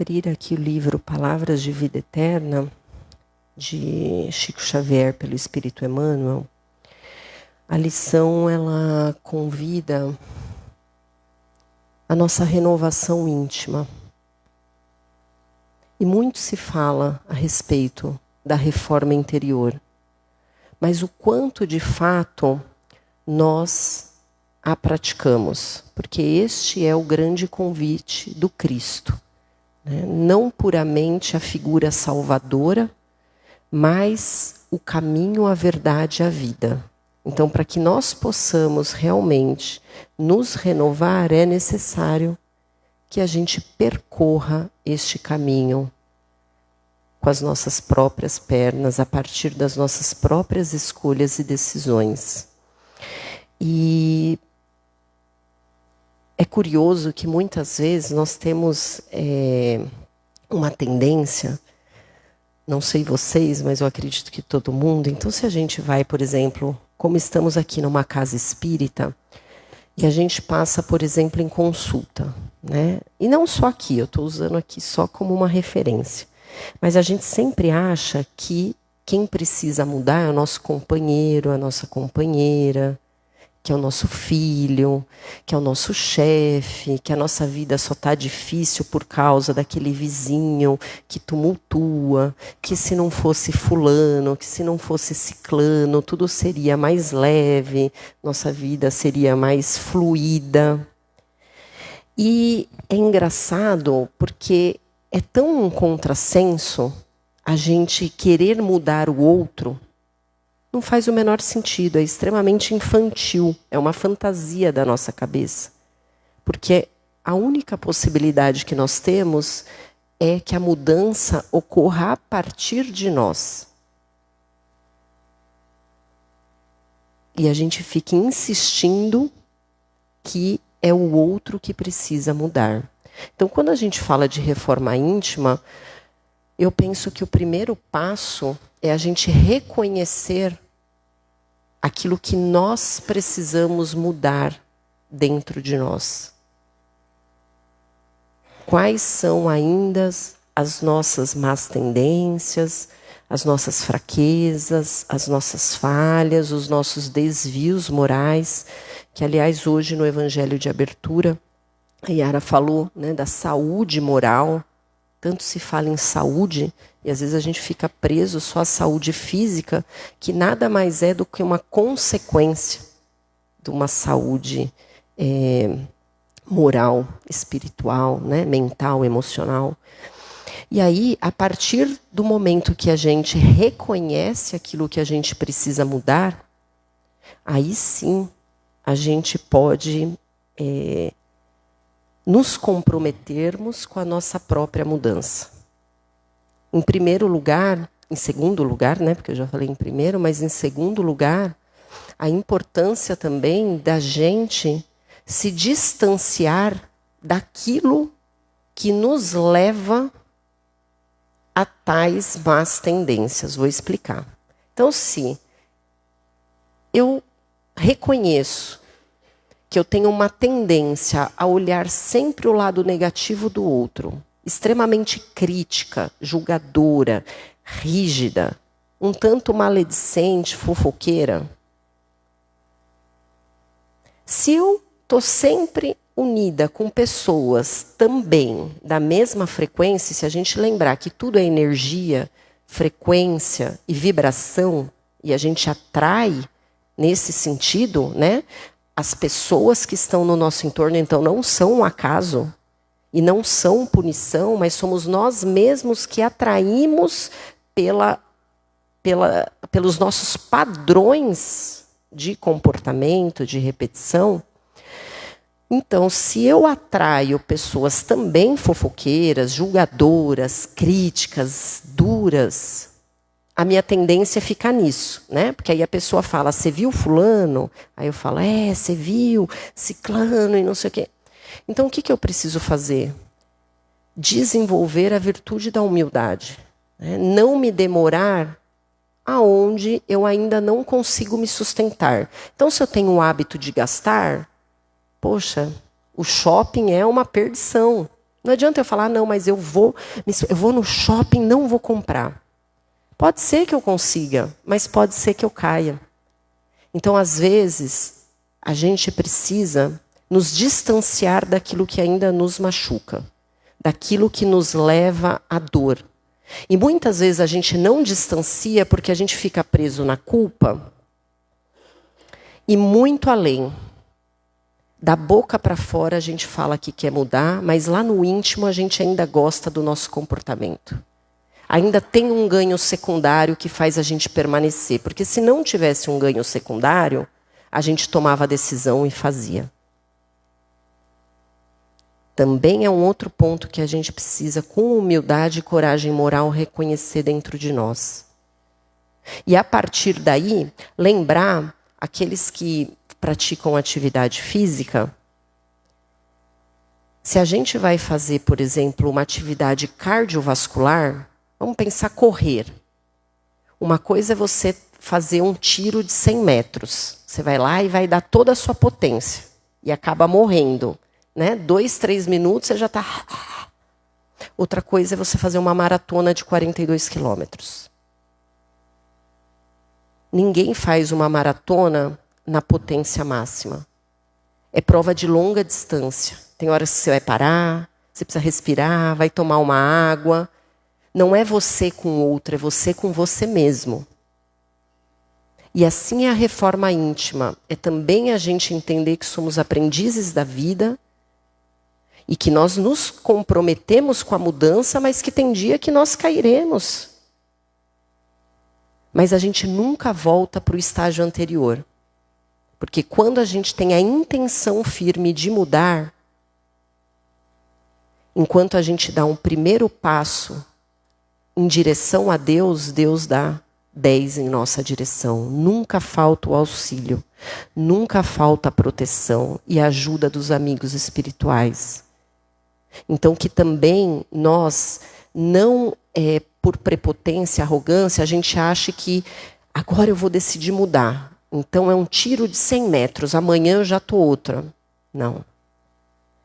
abrir aqui o livro Palavras de Vida Eterna, de Chico Xavier, pelo Espírito Emmanuel, a lição ela convida a nossa renovação íntima. E muito se fala a respeito da reforma interior. Mas o quanto de fato nós a praticamos, porque este é o grande convite do Cristo, né? Não puramente a figura salvadora, mas o caminho, a verdade e a vida. Então, para que nós possamos realmente nos renovar, é necessário que a gente percorra este caminho com as nossas próprias pernas, a partir das nossas próprias escolhas e decisões. E é curioso que muitas vezes nós temos uma tendência, não sei vocês, mas eu acredito que todo mundo. Então, se a gente vai, por exemplo, como estamos aqui numa casa espírita, e a gente passa, por exemplo, em consulta, né? E não só aqui, eu estou usando aqui só como uma referência. Mas a gente sempre acha que quem precisa mudar é o nosso companheiro, a nossa companheira, que é o nosso filho, que é o nosso chefe, que a nossa vida só está difícil por causa daquele vizinho que tumultua, que se não fosse fulano, que se não fosse ciclano, tudo seria mais leve, nossa vida seria mais fluida. E é engraçado porque é tão um contrassenso a gente querer mudar o outro. Não faz o menor sentido, é extremamente infantil, é uma fantasia da nossa cabeça. Porque a única possibilidade que nós temos é que a mudança ocorra a partir de nós. E a gente fica insistindo que é o outro que precisa mudar. Então, quando a gente fala de reforma íntima, eu penso que o primeiro passo é a gente reconhecer aquilo que nós precisamos mudar dentro de nós. Quais são ainda as nossas más tendências, as nossas fraquezas, as nossas falhas, os nossos desvios morais, que, aliás, hoje no Evangelho de Abertura, a Yara falou, né, da saúde moral. Tanto se fala em saúde, e às vezes a gente fica preso só à saúde física, que nada mais é do que uma consequência de uma saúde moral, espiritual, né, mental, emocional. E aí, a partir do momento que a gente reconhece aquilo que a gente precisa mudar, aí sim a gente pode nos comprometermos com a nossa própria mudança. Em primeiro lugar, em segundo lugar, né, porque eu já falei em primeiro, mas em segundo lugar, a importância também da gente se distanciar daquilo que nos leva a tais más tendências. Vou explicar. Então, se eu reconheço que eu tenho uma tendência a olhar sempre o lado negativo do outro, extremamente crítica, julgadora, rígida, um tanto maledicente, fofoqueira. Se eu estou sempre unida com pessoas também da mesma frequência, se a gente lembrar que tudo é energia, frequência e vibração, e a gente atrai nesse sentido, né? As pessoas que estão no nosso entorno, então, não são um acaso e não são punição, mas somos nós mesmos que atraímos pelos nossos padrões de comportamento, de repetição. Então, se eu atraio pessoas também fofoqueiras, julgadoras, críticas, duras, a minha tendência é ficar nisso, né? Porque aí a pessoa fala, você viu fulano? Aí eu falo, você viu ciclano e não sei o quê. Então, o que eu preciso fazer? Desenvolver a virtude da humildade. Né? Não me demorar aonde eu ainda não consigo me sustentar. Então, se eu tenho o hábito de gastar, poxa, o shopping é uma perdição. Não adianta eu falar, não, mas eu vou no shopping, não vou comprar. Pode ser que eu consiga, mas pode ser que eu caia. Então, às vezes, a gente precisa nos distanciar daquilo que ainda nos machuca, daquilo que nos leva à dor. E muitas vezes a gente não distancia porque a gente fica preso na culpa e muito além. Da boca para fora a gente fala que quer mudar, mas lá no íntimo a gente ainda gosta do nosso comportamento. Ainda tem um ganho secundário que faz a gente permanecer. Porque se não tivesse um ganho secundário, a gente tomava a decisão e fazia. Também é um outro ponto que a gente precisa, com humildade e coragem moral, reconhecer dentro de nós. E a partir daí, lembrar aqueles que praticam atividade física. Se a gente vai fazer, por exemplo, uma atividade cardiovascular, vamos pensar correr. Uma coisa é você fazer um tiro de 100 metros. Você vai lá e vai dar toda a sua potência. E acaba morrendo. Né? 2, 3 minutos você já está... Outra coisa é você fazer uma maratona de 42 quilômetros. Ninguém faz uma maratona na potência máxima. É prova de longa distância. Tem horas que você vai parar, você precisa respirar, vai tomar uma água. Não é você com o outro, é você com você mesmo. E assim é a reforma íntima. É também a gente entender que somos aprendizes da vida e que nós nos comprometemos com a mudança, mas que tem dia que nós cairemos. Mas a gente nunca volta para o estágio anterior. Porque quando a gente tem a intenção firme de mudar, enquanto a gente dá um primeiro passo em direção a Deus, Deus dá 10 em nossa direção. Nunca falta o auxílio, nunca falta a proteção e a ajuda dos amigos espirituais. Então que também nós, não por prepotência, arrogância, a gente ache que agora eu vou decidir mudar. Então é um tiro de 100 metros, amanhã eu já estou outra. Não.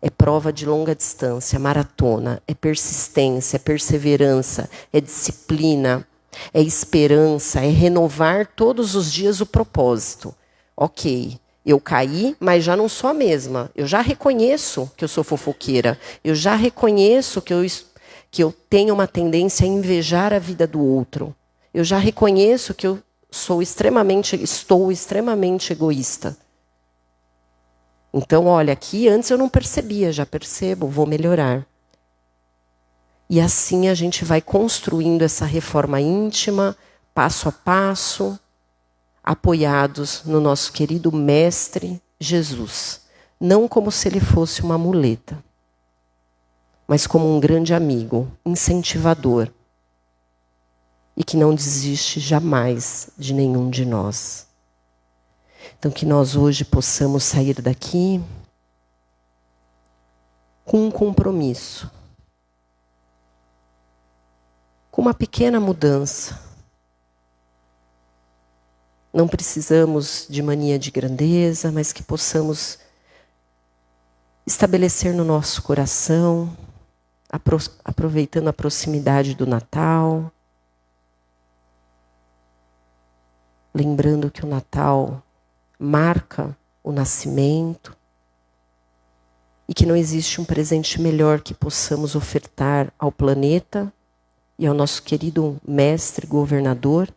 É prova de longa distância, maratona, é persistência, é perseverança, é disciplina, é esperança, é renovar todos os dias o propósito. Ok, eu caí, mas já não sou a mesma. Eu já reconheço que eu sou fofoqueira. Eu já reconheço que eu tenho uma tendência a invejar a vida do outro. Eu já reconheço que eu estou extremamente egoísta. Então, olha, aqui antes eu não percebia, já percebo, vou melhorar. E assim a gente vai construindo essa reforma íntima, passo a passo, apoiados no nosso querido Mestre Jesus. Não como se ele fosse uma muleta, mas como um grande amigo, incentivador, e que não desiste jamais de nenhum de nós. Então, que nós hoje possamos sair daqui com um compromisso, com uma pequena mudança. Não precisamos de mania de grandeza, mas que possamos estabelecer no nosso coração, aproveitando a proximidade do Natal, lembrando que o Natal marca o nascimento e que não existe um presente melhor que possamos ofertar ao planeta e ao nosso querido mestre governador,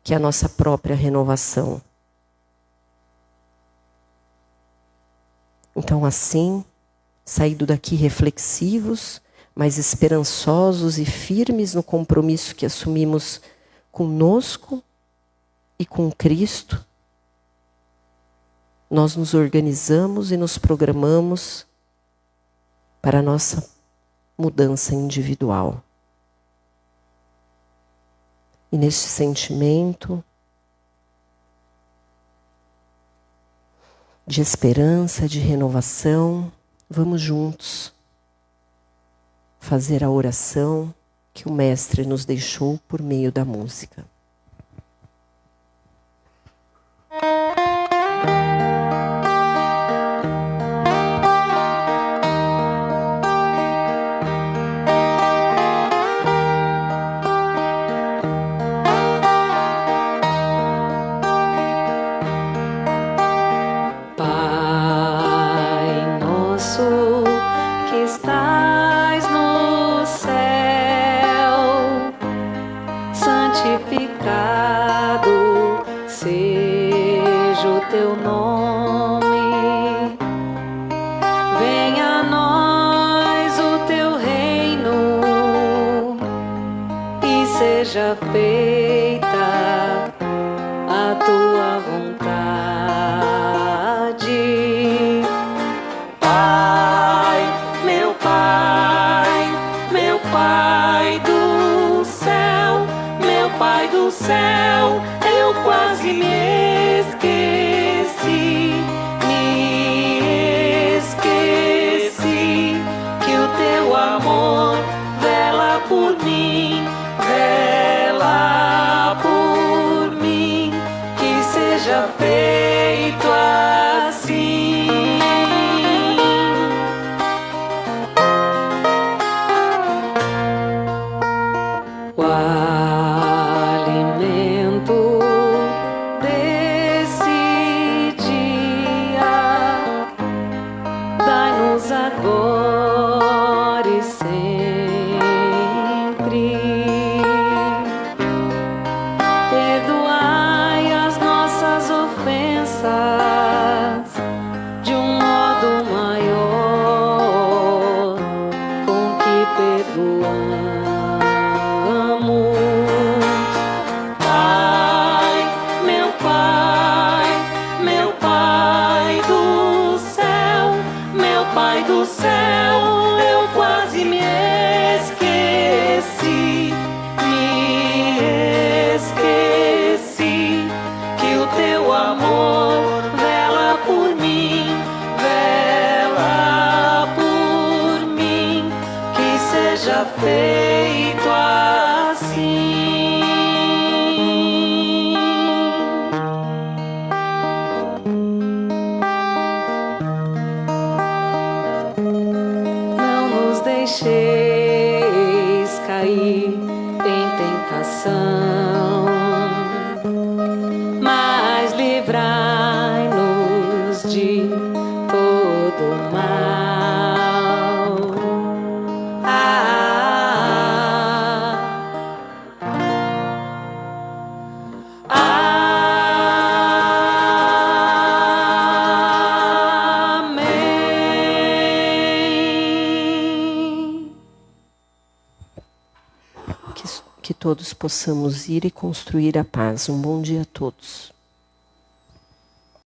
que é a nossa própria renovação. Então, assim, saído daqui reflexivos, mas esperançosos e firmes no compromisso que assumimos conosco e com Cristo, nós nos organizamos e nos programamos para a nossa mudança individual. E neste sentimento de esperança, de renovação, vamos juntos fazer a oração que o Mestre nos deixou por meio da música. teu nome. Venha a nós o teu reino e seja feita a tua vontade. Pai, meu Pai, meu Pai do céu, meu Pai do céu, eu quase me esqueci que o teu amor vela por mim, que seja feito assim. O alimento desse dia, dai-nos agora e sempre. Perdoai as nossas ofensas de um modo maior com que perdoamos. Pai, meu Pai, meu Pai do céu, meu Pai do céu, eu quase me esqueci que o teu amor vela por mim, que seja feito assim. Não nos deixeis cair em tentação, mas livrai-nos de todo mal. Amém. Que todos possamos ir e construir a paz. Um bom dia a todos.